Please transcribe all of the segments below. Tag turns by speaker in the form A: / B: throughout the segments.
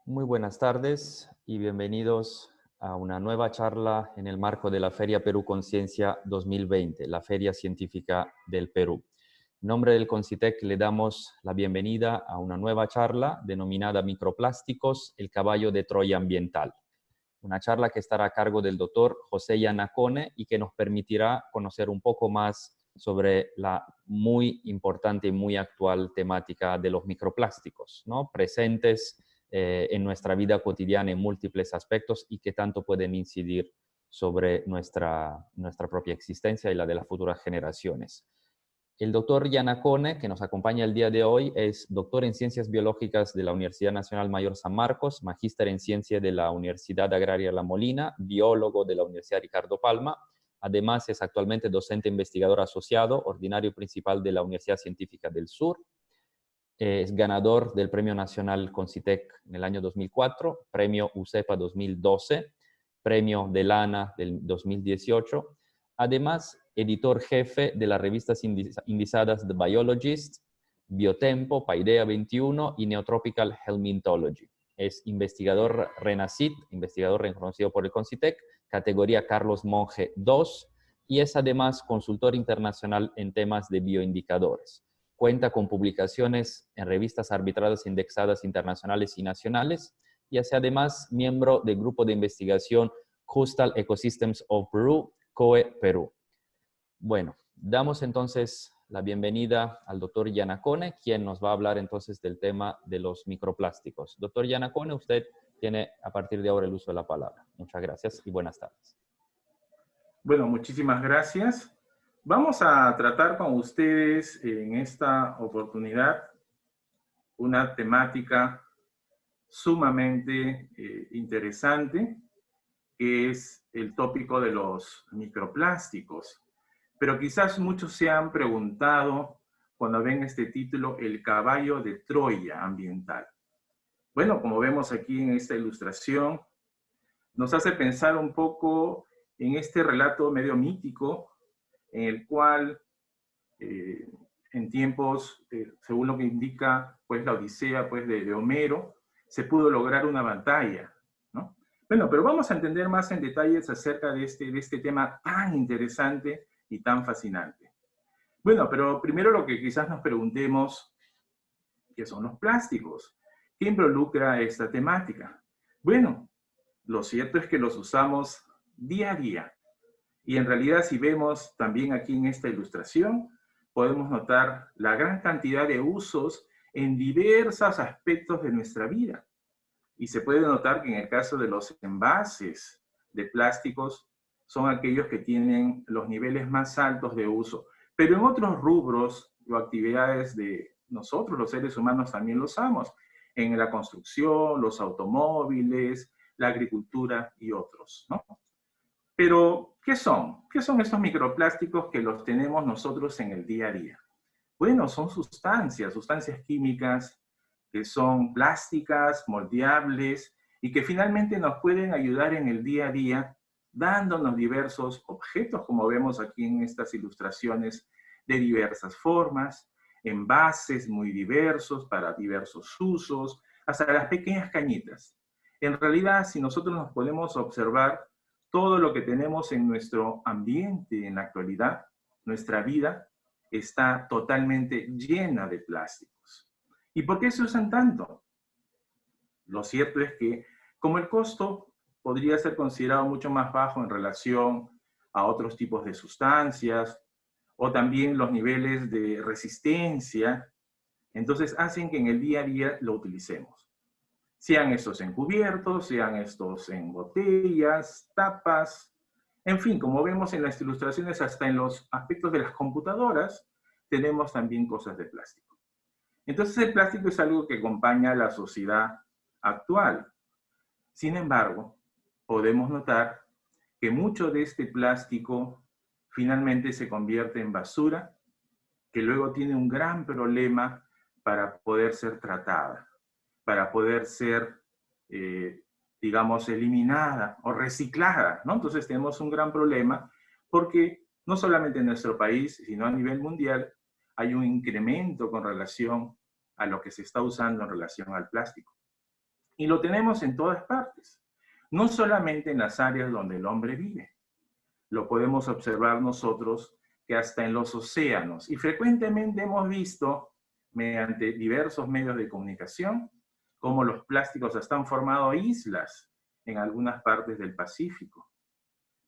A: Muy buenas tardes y bienvenidos a una nueva charla en el marco de la Feria Perú Conciencia 2020, la Feria Científica del Perú. En nombre del Concitec le damos la bienvenida a una nueva charla denominada Microplásticos, el caballo de Troya ambiental. Una charla que estará a cargo del doctor José Yanacone y que nos permitirá conocer un poco más sobre la muy importante y muy actual temática de los microplásticos, ¿no? Presentes en nuestra vida cotidiana en múltiples aspectos y que tanto pueden incidir sobre nuestra propia existencia y la de las futuras generaciones. El doctor Yanacone, que nos acompaña el día de hoy, es doctor en Ciencias Biológicas de la Universidad Nacional Mayor San Marcos, magíster en Ciencia de la Universidad Agraria La Molina, biólogo de la Universidad Ricardo Palma. Además, es actualmente docente investigador asociado, ordinario principal de la Universidad Científica del Sur. Es ganador del Premio Nacional Concitec en el año 2004, Premio UCEPA 2012, Premio de Lana del 2018. Además, editor jefe de las revistas indizadas The Biologist, Biotempo, Paideia 21 y Neotropical Helminthology. Es investigador RENACIT, investigador reconocido por el Concitec, categoría Carlos Monge II, y es además consultor internacional en temas de bioindicadores. Cuenta con publicaciones en revistas arbitradas e indexadas internacionales y nacionales, y es además miembro del grupo de investigación Coastal Ecosystems of Peru, COE Perú. Bueno, damos entonces la bienvenida al doctor Yanacone, quien nos va a hablar entonces del tema de los microplásticos. Doctor Yanacone, usted tiene a partir de ahora el uso de la palabra. Muchas gracias y buenas tardes.
B: Bueno, muchísimas gracias. Vamos a tratar con ustedes en esta oportunidad una temática sumamente interesante, que es el tópico de los microplásticos. Pero quizás muchos se han preguntado cuando ven este título, el caballo de Troya ambiental. Bueno, como vemos aquí en esta ilustración, nos hace pensar un poco en este relato medio mítico, en el cual en tiempos, según lo que indica pues, la Odisea pues, de Homero, se pudo lograr una batalla, ¿no? Bueno, pero vamos a entender más en detalles acerca de este tema tan interesante y tan fascinante. Bueno, pero primero lo que quizás nos preguntemos, ¿qué son los plásticos? ¿Qué involucra esta temática? Bueno, lo cierto es que los usamos día a día. Y en realidad, si vemos también aquí en esta ilustración, podemos notar la gran cantidad de usos en diversos aspectos de nuestra vida. Y se puede notar que en el caso de los envases de plásticos, son aquellos que tienen los niveles más altos de uso. Pero en otros rubros o actividades de nosotros, los seres humanos, también los usamos. En la construcción, los automóviles, la agricultura y otros, ¿no? Pero, ¿qué son? ¿Qué son estos microplásticos que los tenemos nosotros en el día a día? Bueno, son sustancias químicas que son plásticas, moldeables y que finalmente nos pueden ayudar en el día a día dándonos diversos objetos, como vemos aquí en estas ilustraciones, de diversas formas, envases muy diversos para diversos usos, hasta las pequeñas cañitas. En realidad, si nosotros nos podemos observar, todo lo que tenemos en nuestro ambiente en la actualidad, nuestra vida, está totalmente llena de plásticos. ¿Y por qué se usan tanto? Lo cierto es que, como el costo podría ser considerado mucho más bajo en relación a otros tipos de sustancias, o también los niveles de resistencia, entonces hacen que en el día a día lo utilicemos. Sean estos en cubiertos, sean estos en botellas, tapas, en fin, como vemos en las ilustraciones, hasta en los aspectos de las computadoras, tenemos también cosas de plástico. Entonces el plástico es algo que acompaña a la sociedad actual. Sin embargo, podemos notar que mucho de este plástico finalmente se convierte en basura, que luego tiene un gran problema para poder ser tratada, para poder ser, digamos, eliminada o reciclada, ¿no? Entonces tenemos un gran problema porque no solamente en nuestro país, sino a nivel mundial, hay un incremento con relación a lo que se está usando en relación al plástico. Y lo tenemos en todas partes, no solamente en las áreas donde el hombre vive. Lo podemos observar nosotros que hasta en los océanos. Y frecuentemente hemos visto, mediante diversos medios de comunicación, cómo los plásticos hasta han formado islas en algunas partes del Pacífico.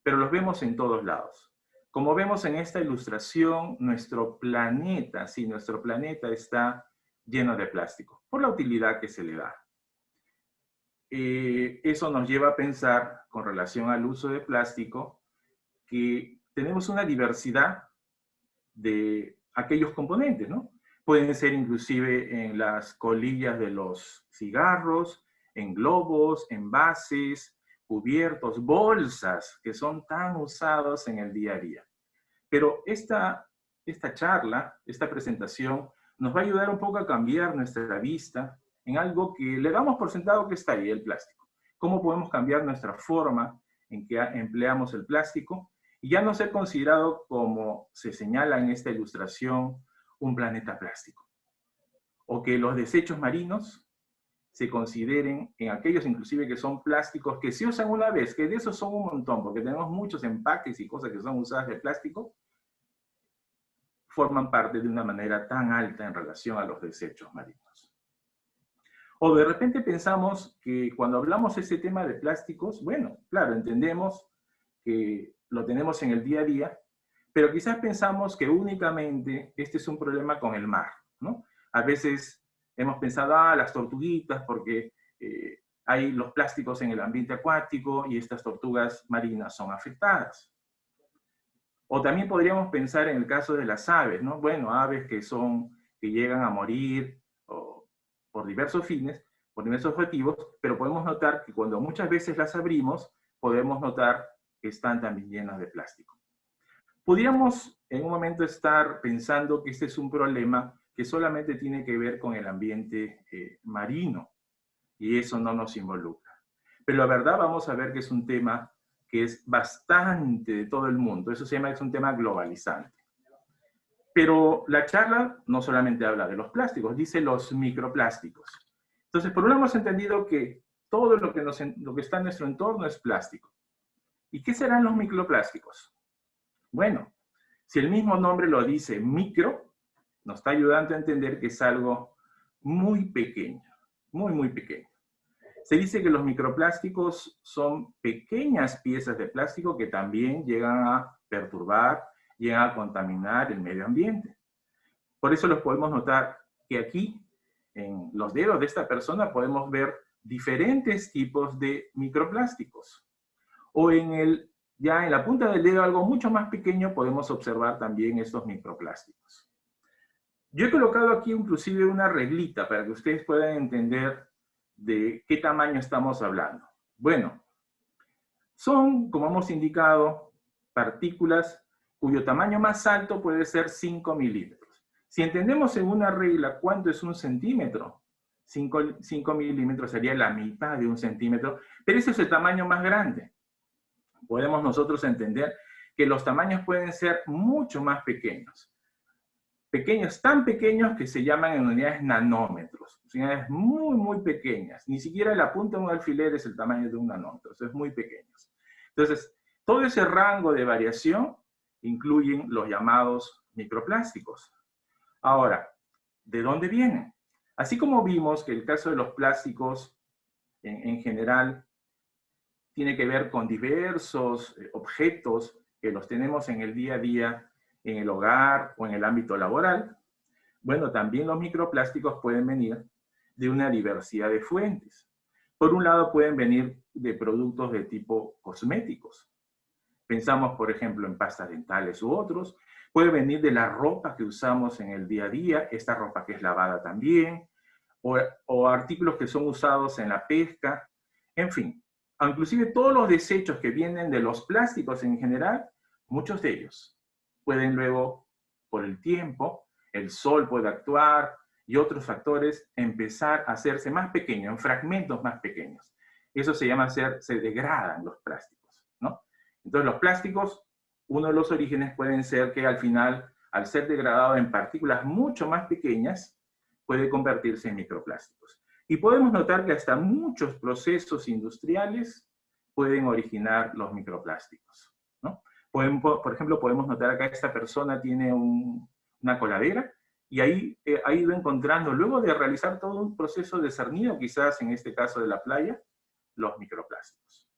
B: Pero los vemos en todos lados. Como vemos en esta ilustración, nuestro planeta está lleno de plástico, por la utilidad que se le da. Eso nos lleva a pensar, con relación al uso de plástico, que tenemos una diversidad de aquellos componentes, ¿no? Pueden ser inclusive en las colillas de los cigarros, en globos, envases, cubiertos, bolsas, que son tan usados en el día a día. Pero esta charla, esta presentación, nos va a ayudar un poco a cambiar nuestra vista en algo que le damos por sentado que está ahí, el plástico. ¿Cómo podemos cambiar nuestra forma en que empleamos el plástico? Y ya no ser considerado, como se señala en esta ilustración, un planeta plástico. O que los desechos marinos se consideren en aquellos inclusive que son plásticos que se usan una vez, que de esos son un montón, porque tenemos muchos empaques y cosas que son usadas de plástico, forman parte de una manera tan alta en relación a los desechos marinos. O de repente pensamos que cuando hablamos de ese tema de plásticos, bueno, claro, entendemos que lo tenemos en el día a día, pero quizás pensamos que únicamente este es un problema con el mar, ¿no? A veces hemos pensado, las tortuguitas, porque hay los plásticos en el ambiente acuático y estas tortugas marinas son afectadas. O también podríamos pensar en el caso de las aves, ¿no? Bueno, aves que llegan a morir por diversos fines, por diversos objetivos, pero podemos notar que cuando muchas veces las abrimos, podemos notar que están también llenas de plástico. Podríamos en un momento estar pensando que este es un problema que solamente tiene que ver con el ambiente marino, y eso no nos involucra. Pero la verdad vamos a ver que es un tema que es bastante de todo el mundo. Eso se llama, es un tema globalizante. Pero la charla no solamente habla de los plásticos, dice los microplásticos. Entonces, por un lado hemos entendido que todo lo que está en nuestro entorno es plástico. ¿Y qué serán los microplásticos? Bueno, si el mismo nombre lo dice, micro, nos está ayudando a entender que es algo muy pequeño, muy, muy pequeño. Se dice que los microplásticos son pequeñas piezas de plástico que también llegan a perturbar, llegan a contaminar el medio ambiente. Por eso los podemos notar que aquí, en los dedos de esta persona, podemos ver diferentes tipos de microplásticos. O ya en la punta del dedo, algo mucho más pequeño, podemos observar también estos microplásticos. Yo he colocado aquí inclusive una reglita para que ustedes puedan entender de qué tamaño estamos hablando. Bueno, son, como hemos indicado, partículas cuyo tamaño más alto puede ser 5 milímetros. Si entendemos en una regla cuánto es un centímetro, 5 milímetros sería la mitad de un centímetro, pero ese es el tamaño más grande. Podemos nosotros entender que los tamaños pueden ser mucho más pequeños. Pequeños, tan pequeños que se llaman en unidades nanómetros. Unidades muy, muy pequeñas. Ni siquiera la punta de un alfiler es el tamaño de un nanómetro. Eso es muy pequeños. Entonces, todo ese rango de variación incluyen los llamados microplásticos. Ahora, ¿de dónde vienen? Así como vimos que el caso de los plásticos en general tiene que ver con diversos objetos que los tenemos en el día a día, en el hogar o en el ámbito laboral, bueno, también los microplásticos pueden venir de una diversidad de fuentes. Por un lado, pueden venir de productos de tipo cosméticos. Pensamos, por ejemplo, en pastas dentales u otros. Puede venir de la ropa que usamos en el día a día, esta ropa que es lavada también, o artículos que son usados en la pesca, en fin. Inclusive todos los desechos que vienen de los plásticos en general, muchos de ellos pueden luego, por el tiempo, el sol puede actuar y otros factores, empezar a hacerse más pequeños, en fragmentos más pequeños. Eso se llama se degradan los plásticos, ¿no? Entonces los plásticos, uno de los orígenes pueden ser que al final, al ser degradado en partículas mucho más pequeñas, puede convertirse en microplásticos. Y podemos notar que hasta muchos procesos industriales pueden originar los microplásticos, ¿no? Por ejemplo, podemos notar acá esta persona tiene una coladera y ahí ha ido encontrando, luego de realizar todo un proceso de cernido, quizás en este caso de la playa, los microplásticos.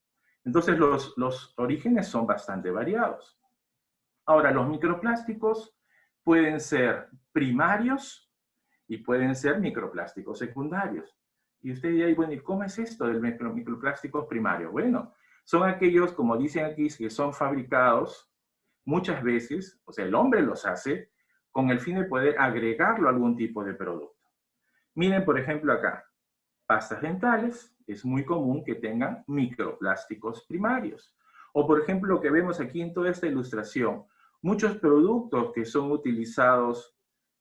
B: Entonces los orígenes son bastante variados. Ahora, los microplásticos pueden ser primarios y pueden ser microplásticos secundarios. Y usted dirá, bueno, ¿y cómo es esto del microplástico primario? Bueno, son aquellos, como dicen aquí, que son fabricados muchas veces, o sea, el hombre los hace con el fin de poder agregarlo a algún tipo de producto. Miren, por ejemplo, acá, pastas dentales, es muy común que tengan microplásticos primarios. O, por ejemplo, lo que vemos aquí en toda esta ilustración, muchos productos que son utilizados,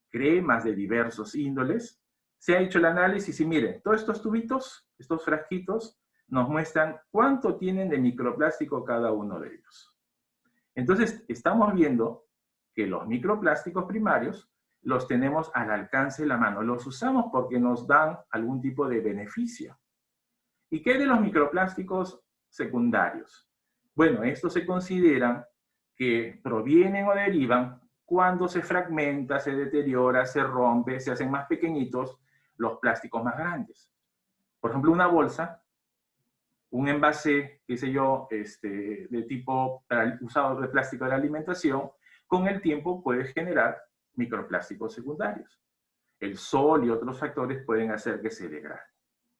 B: cremas de diversos índoles, se ha hecho el análisis y miren, todos estos tubitos, estos frasquitos, nos muestran cuánto tienen de microplástico cada uno de ellos. Entonces, estamos viendo que los microplásticos primarios los tenemos al alcance de la mano. Los usamos porque nos dan algún tipo de beneficio. ¿Y qué hay de los microplásticos secundarios? Bueno, estos se consideran que provienen o derivan cuando se fragmenta, se deteriora, se rompe, se hacen más pequeñitos los plásticos más grandes. Por ejemplo, una bolsa, un envase, qué sé yo, de tipo usado de plástico de la alimentación, con el tiempo puede generar microplásticos secundarios. El sol y otros factores pueden hacer que se degrade,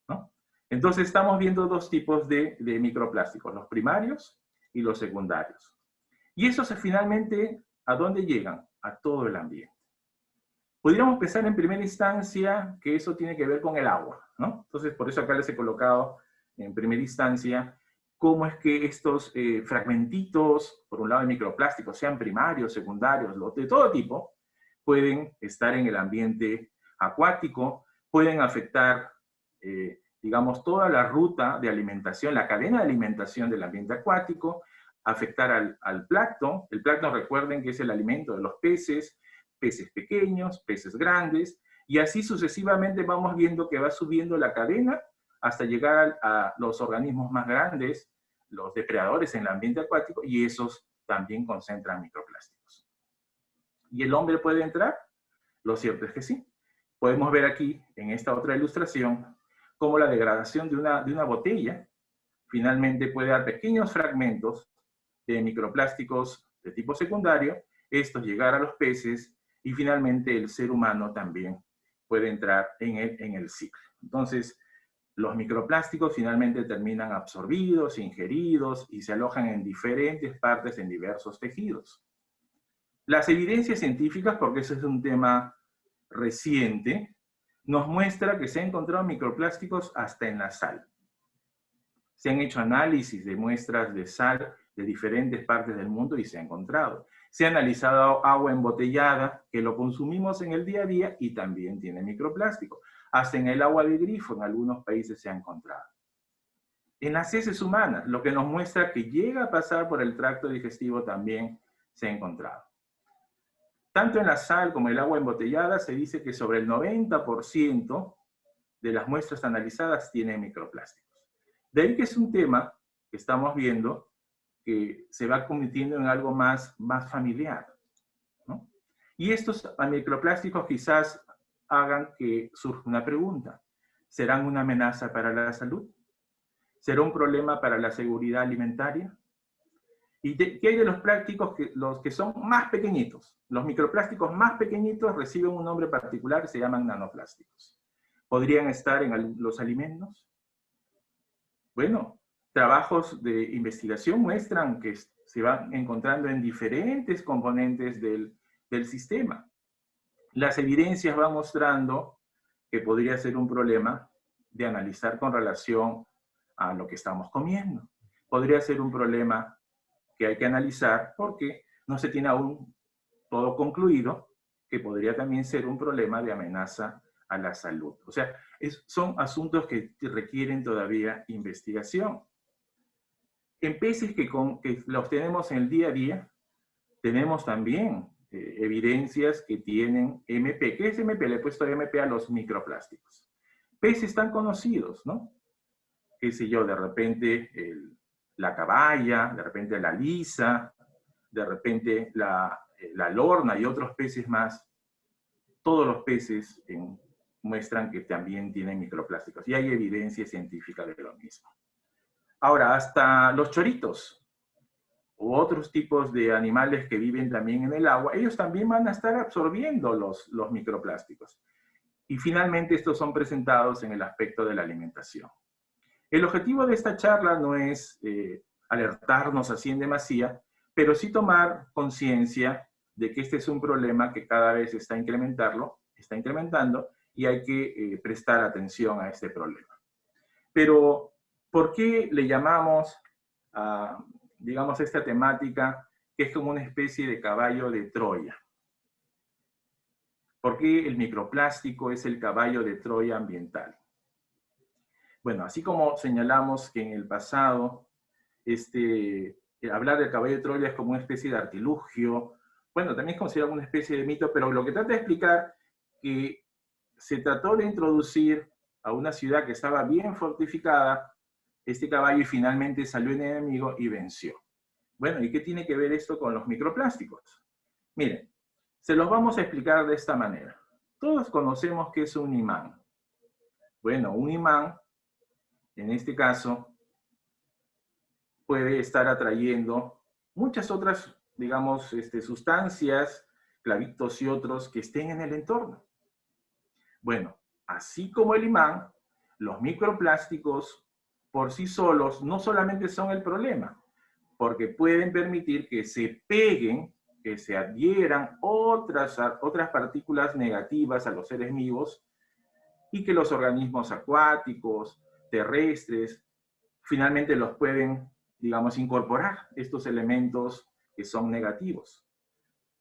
B: ¿no? Entonces estamos viendo dos tipos de microplásticos, los primarios y los secundarios. Y esos finalmente, ¿a dónde llegan? A todo el ambiente. Podríamos pensar en primera instancia que eso tiene que ver con el agua, ¿no? Entonces, por eso acá les he colocado en primera instancia cómo es que estos fragmentitos, por un lado de microplásticos, sean primarios, secundarios, de todo tipo, pueden estar en el ambiente acuático, pueden afectar, digamos, toda la ruta de alimentación, la cadena de alimentación del ambiente acuático, afectar al plancton. El plancton, recuerden que es el alimento de los peces, peces pequeños, peces grandes, y así sucesivamente vamos viendo que va subiendo la cadena hasta llegar a los organismos más grandes, los depredadores en el ambiente acuático, y esos también concentran microplásticos. ¿Y el hombre puede entrar? Lo cierto es que sí. Podemos ver aquí, en esta otra ilustración, cómo la degradación de una botella finalmente puede dar pequeños fragmentos de microplásticos de tipo secundario, estos llegar a los peces, y finalmente el ser humano también puede entrar en el ciclo. Entonces, los microplásticos finalmente terminan absorbidos, ingeridos y se alojan en diferentes partes, en diversos tejidos. Las evidencias científicas, porque eso es un tema reciente, nos muestra que se han encontrado microplásticos hasta en la sal. Se han hecho análisis de muestras de sal de diferentes partes del mundo y se ha encontrado. Se ha analizado agua embotellada, que lo consumimos en el día a día y también tiene microplástico. Hasta en el agua de grifo en algunos países se ha encontrado. En las heces humanas, lo que nos muestra que llega a pasar por el tracto digestivo también se ha encontrado. Tanto en la sal como en el agua embotellada se dice que sobre el 90% de las muestras analizadas tienen microplásticos. De ahí que es un tema que estamos viendo que se va convirtiendo en algo más familiar, ¿no? Y estos microplásticos quizás hagan que surja una pregunta. ¿Serán una amenaza para la salud? ¿Será un problema para la seguridad alimentaria? ¿Y qué hay de los plásticos los que son más pequeñitos? Los microplásticos más pequeñitos reciben un nombre particular que se llaman nanoplásticos. ¿Podrían estar en los alimentos? Bueno, trabajos de investigación muestran que se van encontrando en diferentes componentes del sistema. Las evidencias van mostrando que podría ser un problema de analizar con relación a lo que estamos comiendo. Podría ser un problema que hay que analizar porque no se tiene aún todo concluido, que podría también ser un problema de amenaza a la salud. O sea, son asuntos que requieren todavía investigación. En peces que los tenemos en el día a día, tenemos también evidencias que tienen MP. ¿Qué es MP? Le he puesto MP a los microplásticos. Peces tan conocidos, ¿no? Qué sé yo, de repente la caballa, de repente la lisa, de repente la lorna y otros peces más. Todos los peces muestran que también tienen microplásticos y hay evidencia científica de lo mismo. Ahora, hasta los choritos u otros tipos de animales que viven también en el agua, ellos también van a estar absorbiendo los microplásticos. Y finalmente estos son presentados en el aspecto de la alimentación. El objetivo de esta charla no es alertarnos así en demasía, pero sí tomar conciencia de que este es un problema que cada vez está incrementando y hay que prestar atención a este problema. Pero, ¿por qué le llamamos a, digamos, esta temática que es como una especie de caballo de Troya? ¿Por qué el microplástico es el caballo de Troya ambiental? Bueno, así como señalamos que en el pasado hablar del caballo de Troya es como una especie de artilugio, bueno, también es considerado una especie de mito, pero lo que trata de explicar que se trató de introducir a una ciudad que estaba bien fortificada este caballo y finalmente salió el enemigo y venció. Bueno, ¿y qué tiene que ver esto con los microplásticos? Miren, se los vamos a explicar de esta manera. Todos conocemos qué es un imán. Bueno, un imán, en este caso, puede estar atrayendo muchas otras, digamos, sustancias, clavitos y otros que estén en el entorno. Bueno, así como el imán, los microplásticos por sí solos no solamente son el problema, porque pueden permitir que se peguen, que se adhieran otras partículas negativas a los seres vivos y que los organismos acuáticos, terrestres, finalmente los pueden, digamos, incorporar estos elementos que son negativos.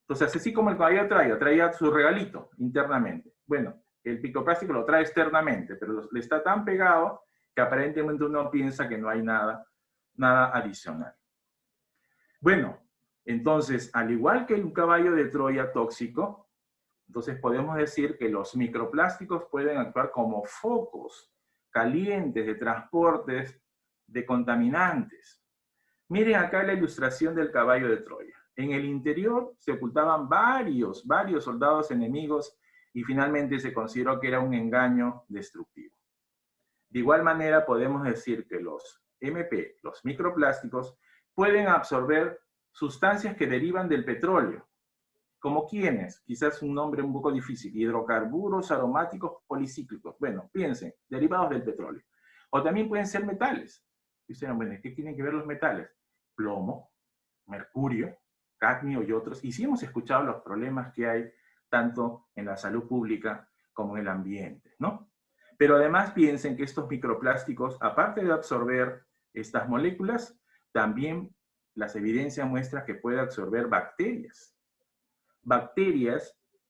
B: Entonces, así como el caballo traía su regalito internamente. Bueno, el microplástico lo trae externamente, pero le está tan pegado que aparentemente uno piensa que no hay nada adicional. Bueno, entonces, al igual que un caballo de Troya tóxico, entonces podemos decir que los microplásticos pueden actuar como focos calientes de transportes de contaminantes. Miren acá la ilustración del caballo de Troya. En el interior se ocultaban varios soldados enemigos y finalmente se consideró que era un engaño destructivo. De igual manera podemos decir que los MP, los microplásticos, pueden absorber sustancias que derivan del petróleo. ¿Como quiénes? Quizás un nombre un poco difícil. Hidrocarburos aromáticos policíclicos. Bueno, piensen, derivados del petróleo. O también pueden ser metales. Dicen, bueno, ¿qué tienen que ver los metales? Plomo, mercurio, cadmio y otros. Y sí hemos escuchado los problemas que hay tanto en la salud pública como en el ambiente, ¿no? Pero además piensen que estos microplásticos, aparte de absorber estas moléculas, también las evidencias muestran que puede absorber bacterias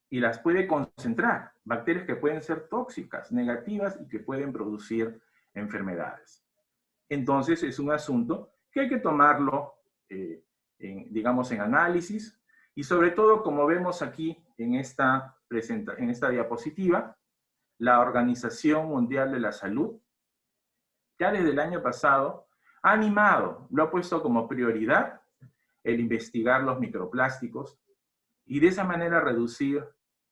B: y las puede concentrar, bacterias que pueden ser tóxicas, negativas y que pueden producir enfermedades. Entonces es un asunto que hay que tomarlo, digamos, en análisis y sobre todo, como vemos aquí en esta diapositiva, la Organización Mundial de la Salud, ya desde el año pasado, ha animado, lo ha puesto como prioridad el investigar los microplásticos y de esa manera reducir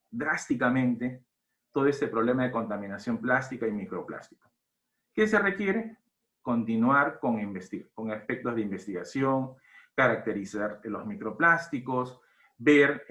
B: drásticamente todo este problema de contaminación plástica y microplástica. ¿Qué se requiere? Continuar con aspectos de investigación, caracterizar los microplásticos, ver,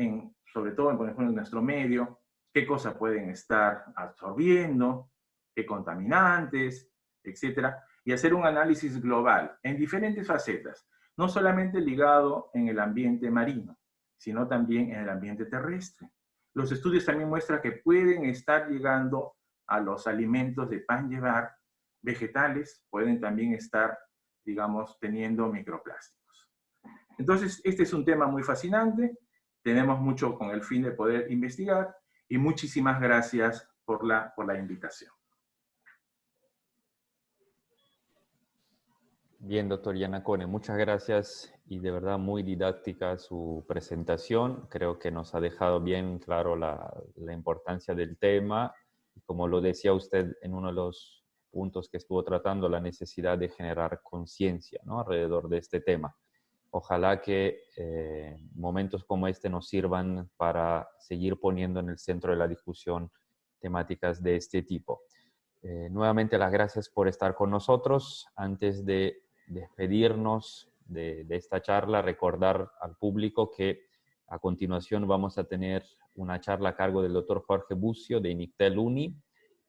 B: sobre todo por ejemplo, en nuestro medio, qué cosas pueden estar absorbiendo, qué contaminantes, etcétera, y hacer un análisis global en diferentes facetas, no solamente ligado en el ambiente marino, sino también en el ambiente terrestre. Los estudios también muestran que pueden estar llegando a los alimentos de pan llevar, vegetales pueden también estar, digamos, teniendo microplásticos. Entonces, este es un tema muy fascinante, tenemos mucho con el fin de poder investigar y muchísimas gracias por la invitación.
A: Bien, doctor Giannacone, muchas gracias y de verdad muy didáctica su presentación. Creo que nos ha dejado bien claro la importancia del tema. como lo decía usted en uno de los puntos que estuvo tratando, la necesidad de generar conciencia, ¿no?, alrededor de este tema. Ojalá que momentos como este nos sirvan para seguir poniendo en el centro de la discusión temáticas de este tipo. Nuevamente las gracias por estar con nosotros. Antes de despedirnos de esta charla, recordar al público que a continuación vamos a tener una charla a cargo del doctor Jorge Bucio de Inictel Uni,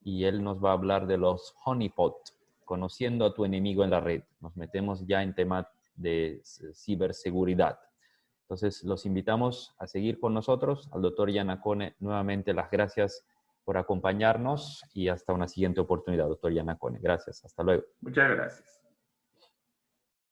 A: y él nos va a hablar de los honeypot, conociendo a tu enemigo en la red. Nos metemos ya en temas de ciberseguridad. Entonces, los invitamos a seguir con nosotros. Al doctor Giannacone, nuevamente las gracias por acompañarnos y hasta una siguiente oportunidad, doctor Giannacone. Gracias. Hasta luego.
B: Muchas gracias.